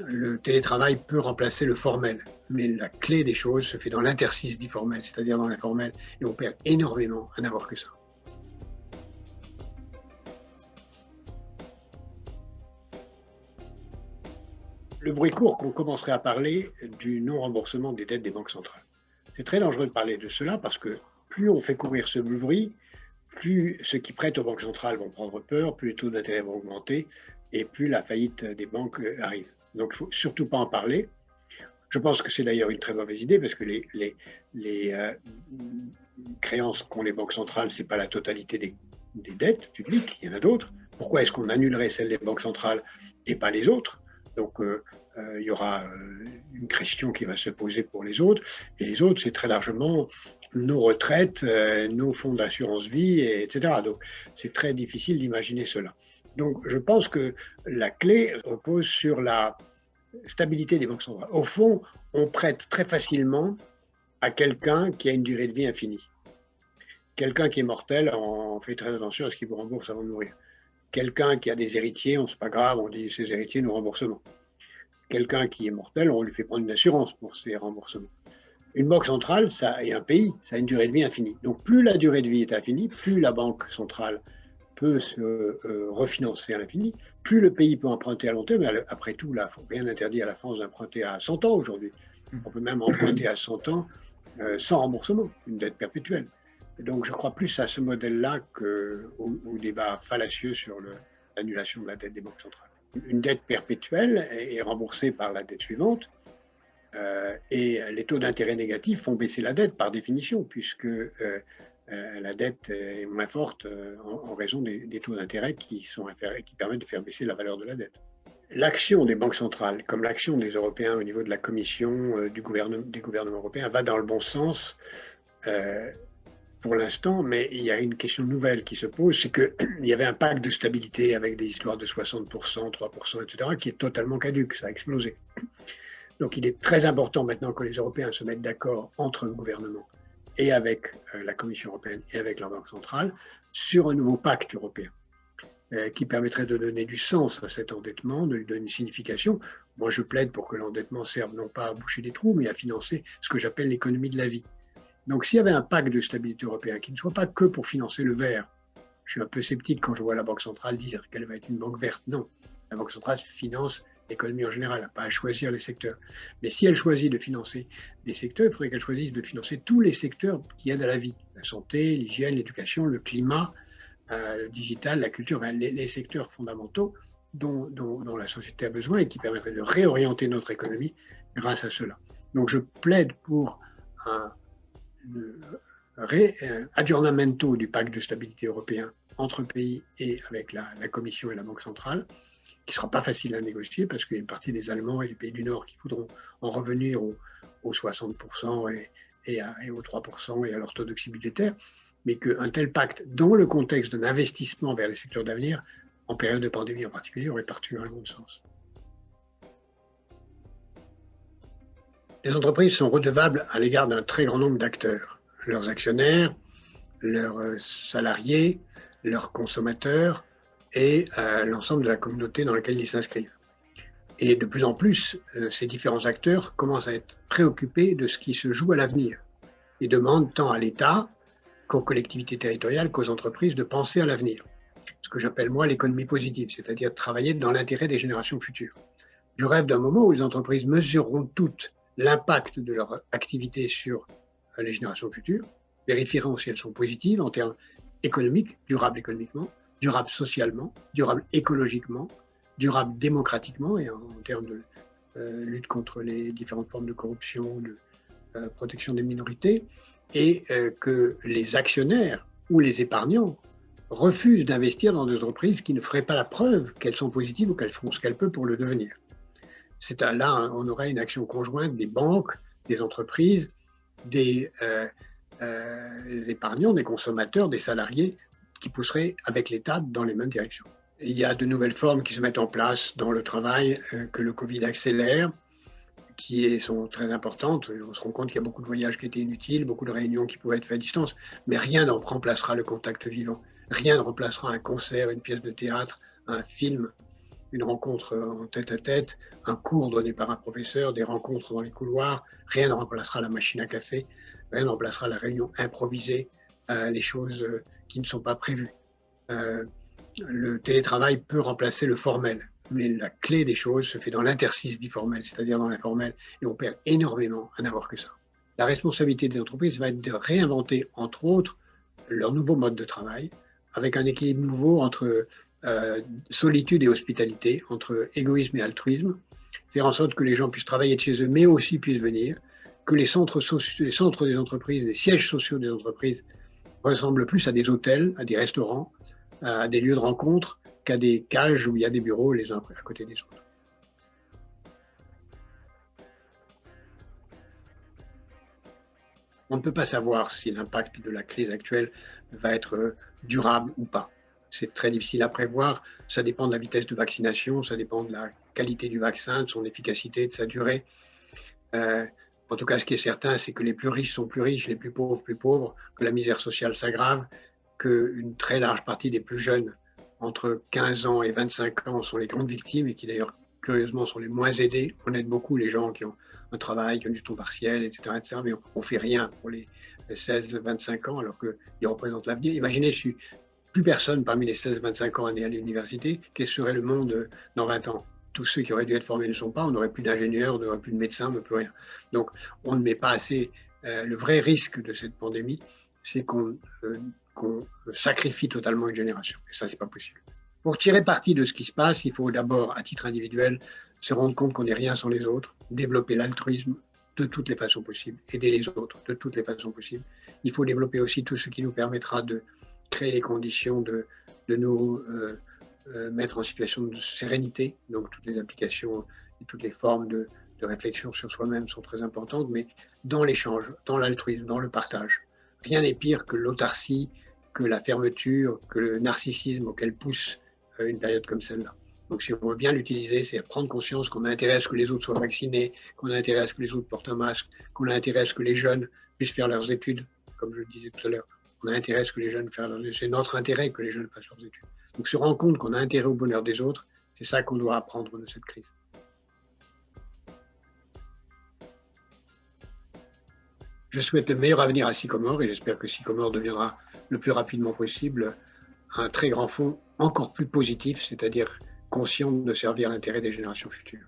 le télétravail peut remplacer le formel, mais la clé des choses se fait dans l'interstice du formel, c'est-à-dire dans l'informel, et on perd énormément à n'avoir que ça. Le bruit court qu'on commencerait à parler du non-remboursement des dettes des banques centrales. C'est très dangereux de parler de cela parce que plus on fait courir ce bruit, plus ceux qui prêtent aux banques centrales vont prendre peur, plus les taux d'intérêt vont augmenter et plus la faillite des banques arrive. Donc il ne faut surtout pas en parler. Je pense que c'est d'ailleurs une très mauvaise idée parce que les créances qu'ont les banques centrales, ce n'est pas la totalité des dettes publiques, il y en a d'autres. Pourquoi est-ce qu'on annulerait celles des banques centrales et pas les autres? Donc, il y aura une question qui va se poser pour les autres. Et les autres, c'est très largement nos retraites, nos fonds d'assurance vie, etc. Donc, c'est très difficile d'imaginer cela. Donc, je pense que la clé repose sur la stabilité des banques centrales. Au fond, on prête très facilement à quelqu'un qui a une durée de vie infinie. Quelqu'un qui est mortel, on fait très attention à ce qu'il vous rembourse avant de mourir. Quelqu'un qui a des héritiers, c'est pas grave, on dit ses héritiers nous remboursement. Quelqu'un qui est mortel, on lui fait prendre une assurance pour ses remboursements. Une banque centrale, ça, et un pays, ça a une durée de vie infinie. Donc plus la durée de vie est infinie, plus la banque centrale peut se refinancer à l'infini, plus le pays peut emprunter à long terme. Mais après tout, là, rien n'interdit à la France d'emprunter à 100 ans aujourd'hui. On peut même emprunter à 100 ans sans remboursement, une dette perpétuelle. Donc je crois plus à ce modèle-là qu'au débat fallacieux sur l'annulation de la dette des banques centrales. Une dette perpétuelle est remboursée par la dette suivante et les taux d'intérêt négatifs font baisser la dette par définition puisque la dette est moins forte en raison des taux d'intérêt qui permettent de faire baisser la valeur de la dette. L'action des banques centrales, comme l'action des Européens au niveau de la Commission, des gouvernements européens, va dans le bon sens pour l'instant, mais il y a une question nouvelle qui se pose, c'est qu'il y avait un pacte de stabilité avec des histoires de 60%, 3%, etc., qui est totalement caduque, ça a explosé. Donc il est très important maintenant que les Européens se mettent d'accord entre le gouvernement et avec la Commission européenne et avec la Banque centrale sur un nouveau pacte européen qui permettrait de donner du sens à cet endettement, de lui donner une signification. Moi, je plaide pour que l'endettement serve non pas à boucher des trous, mais à financer ce que j'appelle l'économie de la vie. Donc s'il y avait un pacte de stabilité européen qui ne soit pas que pour financer le vert, je suis un peu sceptique quand je vois la Banque centrale dire qu'elle va être une banque verte. Non, la Banque centrale finance l'économie en général, elle n'a pas à choisir les secteurs. Mais si elle choisit de financer des secteurs, il faudrait qu'elle choisisse de financer tous les secteurs qui aident à la vie. La santé, l'hygiène, l'éducation, le climat, le digital, la culture, les secteurs fondamentaux dont la société a besoin et qui permettraient de réorienter notre économie grâce à cela. Donc je plaide pour un aggiornamento du pacte de stabilité européen entre pays et avec la Commission et la Banque centrale, qui ne sera pas facile à négocier parce qu'il y a une partie des Allemands et des pays du Nord qui voudront en revenir aux 60% et aux 3% et à l'orthodoxie budgétaire, mais qu'un tel pacte, dans le contexte d'un investissement vers les secteurs d'avenir, en période de pandémie en particulier, aurait particulièrement de sens. Les entreprises sont redevables à l'égard d'un très grand nombre d'acteurs, leurs actionnaires, leurs salariés, leurs consommateurs et l'ensemble de la communauté dans laquelle ils s'inscrivent. Et de plus en plus, ces différents acteurs commencent à être préoccupés de ce qui se joue à l'avenir. Ils demandent tant à l'État qu'aux collectivités territoriales qu'aux entreprises de penser à l'avenir. Ce que j'appelle moi l'économie positive, c'est-à-dire travailler dans l'intérêt des générations futures. Je rêve d'un moment où les entreprises mesureront toutes l'impact de leur activité sur les générations futures, vérifieront si elles sont positives en termes économiques, durables économiquement, durables socialement, durables écologiquement, durables démocratiquement et en termes de lutte contre les différentes formes de corruption, de protection des minorités, et que les actionnaires ou les épargnants refusent d'investir dans des entreprises qui ne feraient pas la preuve qu'elles sont positives ou qu'elles font ce qu'elles peuvent pour le devenir. Là, on aurait une action conjointe des banques, des entreprises, des épargnants, des consommateurs, des salariés, qui pousseraient avec l'État dans les mêmes directions. Il y a de nouvelles formes qui se mettent en place dans le travail que le Covid accélère, qui sont très importantes. On se rend compte qu'il y a beaucoup de voyages qui étaient inutiles, beaucoup de réunions qui pouvaient être faites à distance, mais rien ne remplacera le contact vivant. Rien ne remplacera un concert, une pièce de théâtre, un film, une rencontre en tête-à-tête, un cours donné par un professeur, des rencontres dans les couloirs. Rien ne remplacera la machine à café, rien ne remplacera la réunion improvisée, les choses qui ne sont pas prévues. Le télétravail peut remplacer le formel, mais la clé des choses se fait dans l'interstice du formel, c'est-à-dire dans l'informel, et on perd énormément à n'avoir que ça. La responsabilité des entreprises va être de réinventer, entre autres, leur nouveau mode de travail, avec un équilibre nouveau entre solitude et hospitalité, entre égoïsme et altruisme, faire en sorte que les gens puissent travailler de chez eux, mais aussi puissent venir, que les centres des entreprises, les sièges sociaux des entreprises ressemblent plus à des hôtels, à des restaurants, à des lieux de rencontre, qu'à des cages où il y a des bureaux les uns à côté des autres. On ne peut pas savoir si l'impact de la crise actuelle va être durable ou pas. C'est très difficile à prévoir. Ça dépend de la vitesse de vaccination, ça dépend de la qualité du vaccin, de son efficacité, de sa durée. En tout cas, ce qui est certain, c'est que les plus riches sont plus riches, les plus pauvres, que la misère sociale s'aggrave, qu'une très large partie des plus jeunes, entre 15 ans et 25 ans, sont les grandes victimes et qui d'ailleurs, curieusement, sont les moins aidés. On aide beaucoup les gens qui ont un travail, qui ont du temps partiel, etc. Mais on ne fait rien pour les 16-25 ans alors qu'ils représentent l'avenir. Imaginez si plus personne parmi les 16-25 ans est né à l'université, quel serait le monde dans 20 ans? Tous ceux qui auraient dû être formés ne sont pas, on n'aurait plus d'ingénieurs, on n'aurait plus de médecins, on n'aurait plus rien. Donc on ne met pas assez. Le vrai risque de cette pandémie, c'est qu'on sacrifie totalement une génération. Et ça, c'est pas possible. Pour tirer parti de ce qui se passe, il faut d'abord, à titre individuel, se rendre compte qu'on n'est rien sans les autres, développer l'altruisme de toutes les façons possibles, aider les autres de toutes les façons possibles. Il faut développer aussi tout ce qui nous permettra de créer les conditions de nous mettre en situation de sérénité. Donc toutes les applications et toutes les formes de réflexion sur soi-même sont très importantes, mais dans l'échange, dans l'altruisme, dans le partage. Rien n'est pire que l'autarcie, que la fermeture, que le narcissisme auquel pousse une période comme celle-là. Donc si on veut bien l'utiliser, c'est prendre conscience qu'on a intérêt à ce que les autres soient vaccinés, qu'on a intérêt à ce que les autres portent un masque, qu'on a intérêt à ce que les jeunes puissent faire leurs études, comme je le disais tout à l'heure. On a intérêt à ce que les jeunes fassent leurs études. C'est notre intérêt que les jeunes fassent leurs études. Donc se rendre compte qu'on a intérêt au bonheur des autres, c'est ça qu'on doit apprendre de cette crise. Je souhaite le meilleur avenir à Sycomore et j'espère que Sycomore deviendra le plus rapidement possible un très grand fonds encore plus positif, c'est-à-dire conscient de servir l'intérêt des générations futures.